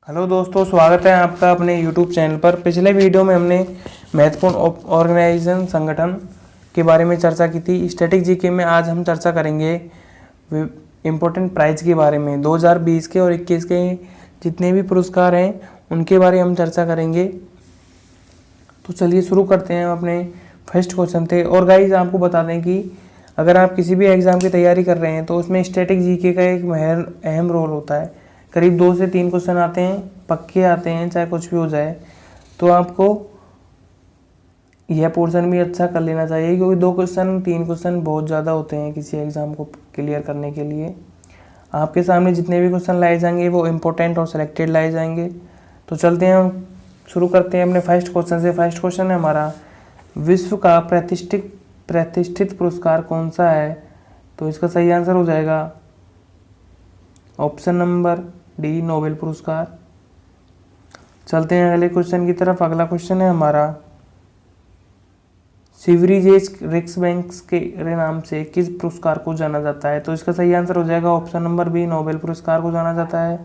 Hello दोस्तों, स्वागत है आपका अपने यूट्यूब चैनल पर। पिछले वीडियो में हमने महत्वपूर्ण ऑर्गेनाइजेशन संगठन के बारे में चर्चा की थी। स्टैटिक जीके में आज हम चर्चा करेंगे इम्पोर्टेंट प्राइज के बारे में। 2020 के और 21 के जितने भी पुरस्कार हैं उनके बारे में हम चर्चा करेंगे। तो चलिए शुरू करते हैं अपने फर्स्ट क्वेश्चन से। और गाइज आपको बता दें कि अगर आप किसी भी एग्ज़ाम की तैयारी कर रहे हैं तो उसमें स्टैटिक जीके का एक अहम रोल होता है। करीब 2 से 3 क्वेश्चन आते हैं, पक्के आते हैं, चाहे कुछ भी हो जाए। तो आपको यह पोर्शन भी अच्छा कर लेना चाहिए, क्योंकि 2 क्वेश्चन 3 क्वेश्चन बहुत ज़्यादा होते हैं किसी एग्ज़ाम को क्लियर करने के लिए। आपके सामने जितने भी क्वेश्चन लाए जाएंगे वो इम्पोर्टेंट और सिलेक्टेड लाए जाएंगे। तो चलते हैं, हम शुरू करते हैं अपने फर्स्ट क्वेश्चन से। फर्स्ट क्वेश्चन है हमारा, विश्व का प्रतिष्ठित पुरस्कार कौन सा है? तो इसका सही आंसर हो जाएगा ऑप्शन नंबर डी, नोबेल पुरस्कार। चलते हैं अगले क्वेश्चन की तरफ। अगला क्वेश्चन है हमारा, सीवरेज रिक्सबैंक के नाम से किस पुरस्कार को जाना जाता है? तो इसका सही आंसर हो जाएगा ऑप्शन नंबर बी, नोबेल पुरस्कार को जाना जाता है।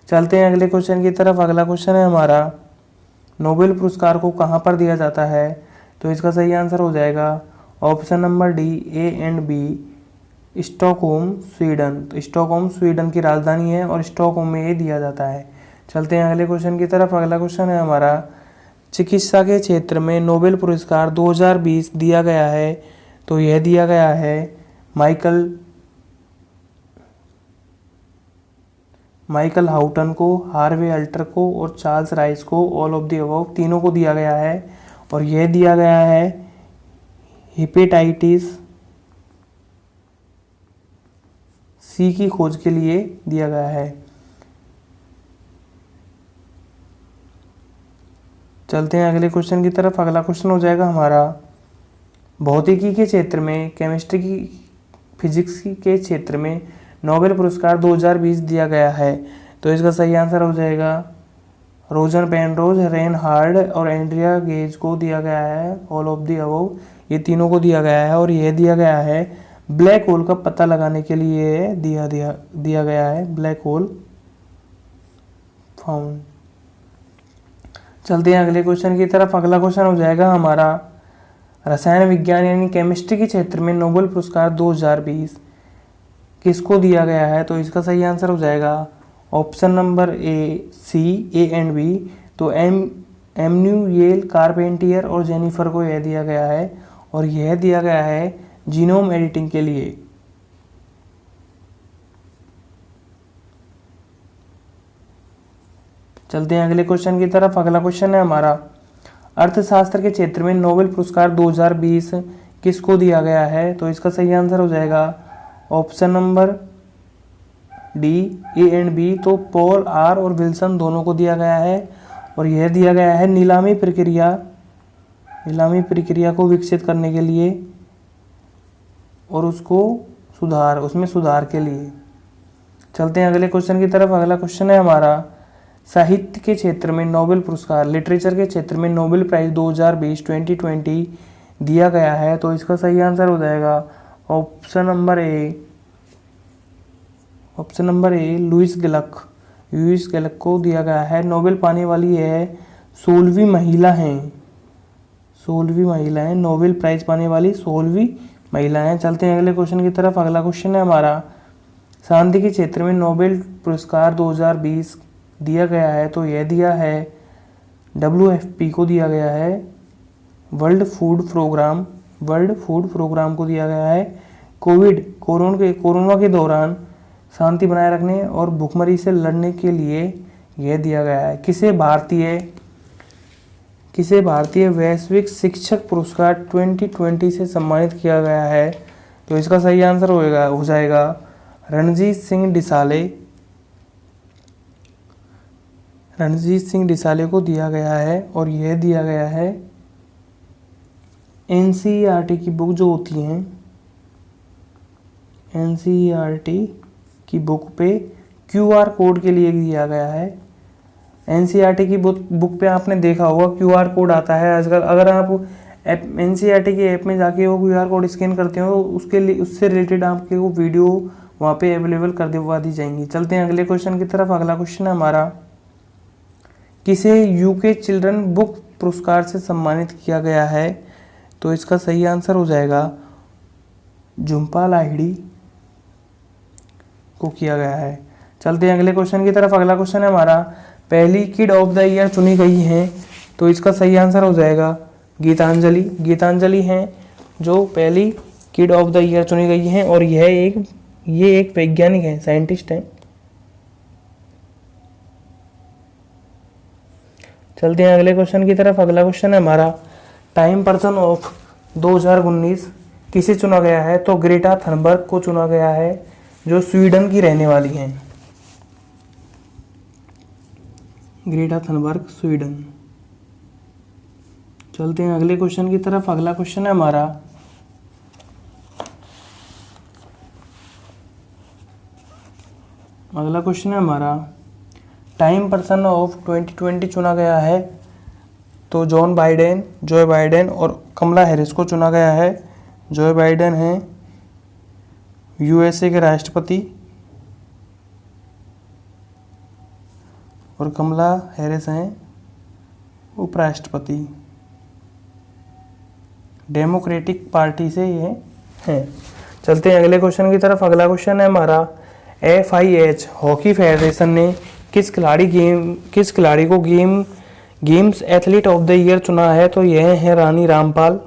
चलते हैं अगले क्वेश्चन की तरफ। अगला क्वेश्चन है हमारा, नोबेल पुरस्कार को कहाँ पर दिया जाता है? तो इसका सही आंसर हो जाएगा option number D, A and B, Stockholm Sweden. तो स्टॉकहोम स्वीडन की राजधानी है और स्टॉकहोम में ये दिया जाता है। चलते हैं अगले क्वेश्चन की तरफ। अगला क्वेश्चन है हमारा, चिकित्सा के क्षेत्र में नोबेल पुरस्कार 2020 दिया गया है। तो यह दिया गया है माइकल हाउटन को, हार्वे अल्टर को और चार्ल्स राइस को। ऑल ऑफ द अबव तीनों को दिया गया है। और यह दिया गया है हेपेटाइटिस सी की खोज के लिए दिया गया है। चलते हैं अगले क्वेश्चन की तरफ। अगला क्वेश्चन हो जाएगा हमारा, भौतिकी के क्षेत्र में, केमिस्ट्री की, फिजिक्स के क्षेत्र में नोबेल पुरस्कार 2020 दिया गया है। तो इसका सही आंसर हो जाएगा रोजर पेनरोज, रेनहार्ड और एंड्रिया गेज को दिया गया है। ऑल ऑफ द अबव ये तीनों को दिया गया है। और यह दिया गया है ब्लैक होल का पता लगाने के लिए दिया गया है, ब्लैक होल फाउंड। चलते हैं अगले क्वेश्चन की तरफ। अगला क्वेश्चन हो जाएगा हमारा, रसायन विज्ञान यानी केमिस्ट्री के क्षेत्र में नोबेल पुरस्कार 2020 किसको दिया गया है? तो इसका सही आंसर हो जाएगा option number A, C, A and B. तो एमन्यूएल कारपेंटियर और जेनिफर को यह दिया गया है। और यह दिया गया है जीनोम एडिटिंग के लिए। चलते हैं अगले क्वेश्चन की तरफ। अगला क्वेश्चन है हमारा, अर्थशास्त्र के क्षेत्र में नोबेल पुरस्कार 2020 किसको दिया गया है? तो इसका सही आंसर हो जाएगा option number D, A and B. तो पॉल आर और विल्सन दोनों को दिया गया है। और यह दिया गया है नीलामी प्रक्रिया को विकसित करने के लिए और उसमें सुधार के लिए। चलते हैं अगले क्वेश्चन की तरफ। अगला क्वेश्चन है हमारा, साहित्य के क्षेत्र में नोबेल पुरस्कार, लिटरेचर के क्षेत्र में नोबेल प्राइज 2020 दिया गया है। तो इसका सही आंसर हो जाएगा option number A, Louise Gluck को दिया गया है। नोबेल पाने वाली है 16वीं महिला है, नोबेल प्राइज पाने वाली 16वीं महिला है। चलते हैं अगले क्वेश्चन की तरफ। अगला क्वेश्चन है हमारा, शांति के क्षेत्र में नोबेल पुरस्कार 2020 दिया गया है। तो यह दिया है WFP को दिया गया है, वर्ल्ड फूड प्रोग्राम को दिया गया है। कोरोना के दौरान शांति बनाए रखने और भुखमरी से लड़ने के लिए यह दिया गया है। किसे भारतीय वैश्विक शिक्षक पुरस्कार 2020 से सम्मानित किया गया है? तो इसका सही आंसर हो जाएगा रणजीत सिंह डिसाले को दिया गया है। और यह दिया गया है NCERT की बुक जो होती हैं, NCERT की बुक पे QR कोड के लिए दिया गया है। NCERT की बुक पे आपने देखा होगा QR कोड आता है आजकल। अगर आप NCERT की ऐप में जाके वो QR कोड स्कैन करते हो तो उससे रिलेटेड आपके वो वीडियो वहाँ पे अवेलेबल कर दिलवा दी जाएंगी। चलते हैं अगले क्वेश्चन की तरफ। अगला क्वेश्चन है हमारा, किसे यूके चिल्ड्रन बुक पुरस्कार से सम्मानित किया गया है? तो इसका सही आंसर हो जाएगा झुम्पा लाहिड़ी को किया गया है। चलते हैं अगले क्वेश्चन की तरफ। अगला क्वेश्चन है हमारा, पहली किड ऑफ द ईयर चुनी गई है, तो इसका सही आंसर हो जाएगा गीतांजलि। गीतांजलि हैं जो पहली किड ऑफ द ईयर चुनी गई हैं और ये एक वैज्ञानिक है, साइंटिस्ट हैं। चलते हैं अगले क्वेश्चन की तरफ। अगला क्वेश्चन है हमारा, टाइम पर्सन ऑफ 2019 किसे चुना गया है? तो ग्रेटा थनबर्ग को चुना गया है जो स्वीडन की रहने वाली हैं। Greta Thunberg, Sweden. चलते हैं अगले क्वेश्चन की तरफ। अगला क्वेश्चन है हमारा, टाइम पर्सन ऑफ 2020 चुना गया है, तो जो बाइडेन और कमला हैरिस को चुना गया है। जो बाइडेन हैं यूएसए के राष्ट्रपति और कमला हैरिस हैं उपराष्ट्रपति। डेमोक्रेटिक पार्टी से ये हैं। चलते हैं अगले क्वेश्चन की तरफ। अगला क्वेश्चन है हमारा, FIH हॉकी फेडरेशन ने किस खिलाड़ी को games athlete of the year चुना है? तो यह है रानी रामपाल।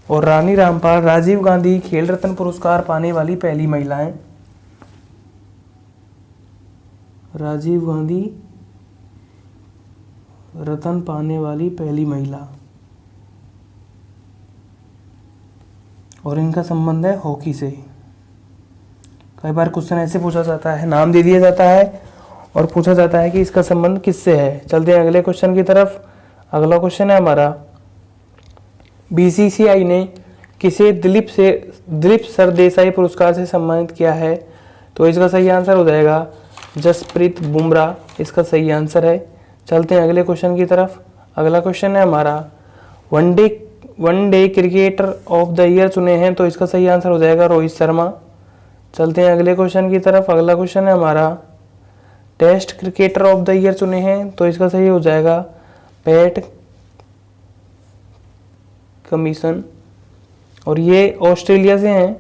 और रानी रामपाल राजीव गांधी खेल रत्न पुरस्कार पाने वाली पहली महिला हैं। राजीव गांधी रत्न पाने वाली पहली महिला, और इनका संबंध है हॉकी से। कई बार क्वेश्चन ऐसे पूछा जाता है, नाम दे दिया जाता है और पूछा जाता है कि इसका संबंध किससे है। चलते हैं अगले क्वेश्चन की तरफ। अगला क्वेश्चन है हमारा, BCCI ने किसे दिलीप सरदेसाई पुरस्कार से सम्मानित किया है? तो इसका सही आंसर हो जाएगा जसप्रीत बुमराह, इसका सही आंसर है। चलते हैं अगले क्वेश्चन की तरफ। अगला क्वेश्चन है हमारा, one day cricketer of the year चुने हैं, तो इसका सही आंसर हो जाएगा रोहित शर्मा। चलते हैं अगले क्वेश्चन की तरफ। अगला क्वेश्चन है हमारा, test cricketer of the year चुने हैं, तो इसका सही हो जाएगा पैट कमिंस, और ये ऑस्ट्रेलिया से हैं,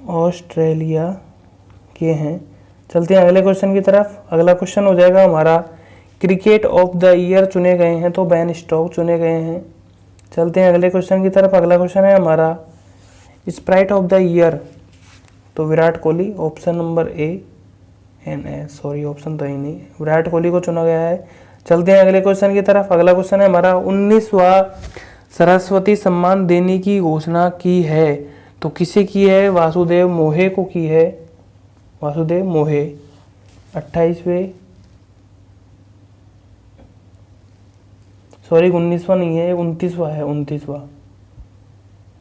ऑस्ट्रेलिया के हैं। चलते हैं अगले क्वेश्चन की तरफ। अगला क्वेश्चन हो जाएगा हमारा, क्रिकेट ऑफ द ईयर चुने गए हैं, तो बेन स्टोक्स चुने गए हैं। चलते हैं अगले क्वेश्चन की तरफ। अगला क्वेश्चन है हमारा, स्प्राइट ऑफ द ईयर, तो Virat Kohli, option number option तो ही नहीं, विराट कोहली को चुना गया है। चलते हैं अगले क्वेश्चन की तरफ। अगला क्वेश्चन है हमारा, 19वां सरस्वती सम्मान देने की घोषणा की है, तो किसे की है? वासुदेव मोहे को की है, वासुदेव मोहे। 19वां नहीं है, 29वां है,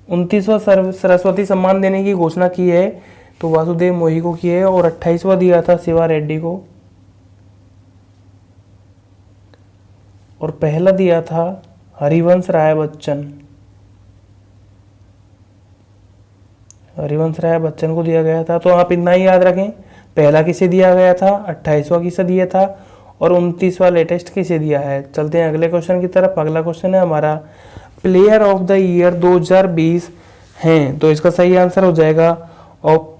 29वां सरस्वती सम्मान देने की घोषणा की है, तो वासुदेव मोही को की है। और 28वां दिया था शिवा रेड्डी को, और पहला दिया था हरिवंश राय बच्चन को दिया गया था। तो आप इतना ही याद रखें, पहला किसे दिया गया था, 28वां किसे दिया था, और 29वां लेटेस्ट किसे दिया है। चलते हैं अगले क्वेश्चन की तरफ। अगला क्वेश्चन है हमारा, प्लेयर ऑफ द ईयर 2020 हैं, तो इसका सही आंसर हो जाएगा और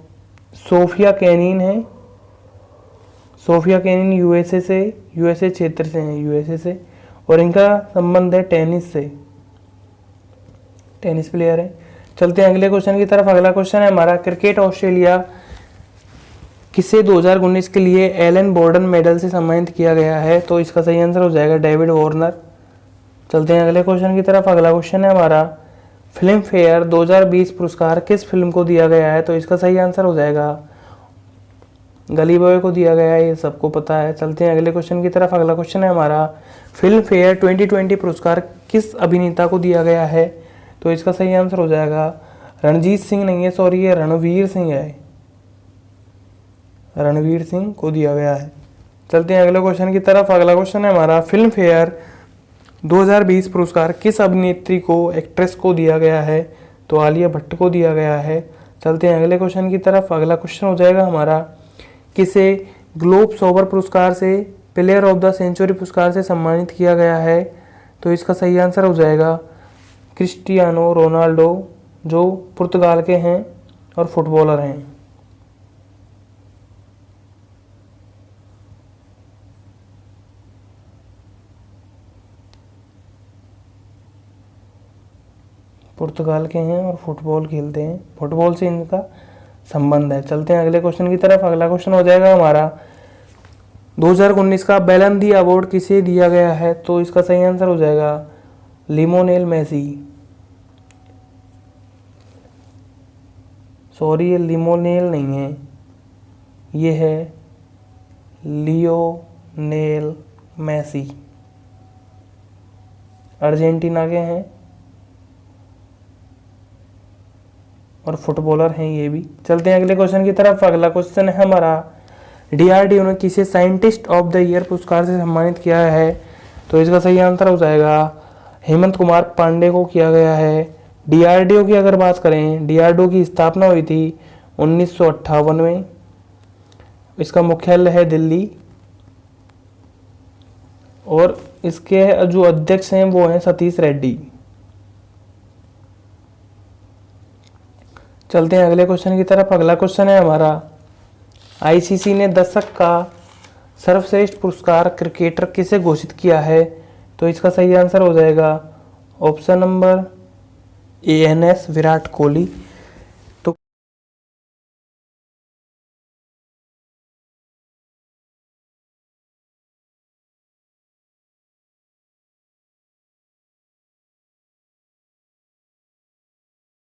सोफिया केनिन है। सोफिया केनिन यूएसए क्षेत्र से हैं, यूएसए से, और इनका संबंध है टेनिस से, टेनिस प्लेयर है। चलते हैं अगले क्वेश्चन की तरफ। अगला क्वेश्चन है हमारा, क्रिकेट ऑस्ट्रेलिया किसे 2019 के लिए एलन बोर्डन मेडल से सम्मानित किया गया है? तो इसका सही आंसर हो जाएगा डेविड वार्नर। चलते हैं अगले क्वेश्चन की तरफ। अगला क्वेश्चन है हमारा, फिल्म फेयर 2020 पुरस्कार किस फिल्म को दिया गया है? तो इसका सही आंसर हो जाएगा गली बॉय को दिया गया है, ये सबको पता है। चलते हैं अगले क्वेश्चन की तरफ। अगला क्वेश्चन है हमारा, फिल्म फेयर 2020 पुरस्कार किस अभिनेता को दिया गया है? तो इसका सही आंसर हो जाएगा रणजीत सिंह नहीं है, सॉरी, ये रणवीर सिंह है, रणवीर सिंह को दिया गया है। चलते हैं अगले क्वेश्चन की तरफ। अगला क्वेश्चन है हमारा, फिल्म फेयर 2020 पुरस्कार किस अभिनेत्री को, एक्ट्रेस को दिया गया है? तो आलिया भट्ट को दिया गया है। चलते हैं अगले क्वेश्चन की तरफ। अगला क्वेश्चन हो जाएगा हमारा, किसे ग्लोब सोबर पुरस्कार से प्लेयर ऑफ द सेंचुरी पुरस्कार से सम्मानित किया गया है? तो इसका सही आंसर हो जाएगा क्रिस्टियानो रोनाल्डो, जो पुर्तगाल के हैं और फुटबॉलर हैं। पुर्तगाल के हैं और फुटबॉल खेलते हैं, फुटबॉल से इनका संबंध है। चलते हैं अगले क्वेश्चन की तरफ। अगला क्वेश्चन हो जाएगा हमारा, 2019 का बैलन डी अवार्ड किसे दिया गया है? तो इसका सही आंसर हो जाएगा लियोनेल मेसी। सॉरी, ये लियोनेल नहीं है, ये है लियोनेल मेसी, अर्जेंटीना के हैं और फुटबॉलर हैं ये भी। चलते हैं अगले क्वेश्चन की तरफ। अगला क्वेश्चन है हमारा, डीआरडीओ ने किसे साइंटिस्ट ऑफ द ईयर पुरस्कार से सम्मानित किया है? तो इसका सही आंसर हो जाएगा हेमंत कुमार पांडे को किया गया है। डीआरडीओ की अगर बात करें, डीआरडीओ की स्थापना हुई थी 1958 में। इसका मुख्यालय है दिल्ली और इसके जो अध्यक्ष हैं वो हैं सतीश रेड्डी। चलते हैं अगले क्वेश्चन की तरफ। अगला क्वेश्चन है हमारा, आईसीसी ने दशक का सर्वश्रेष्ठ पुरस्कार क्रिकेटर किसे घोषित किया है? तो इसका सही आंसर हो जाएगा option number ANS Virat Kohli.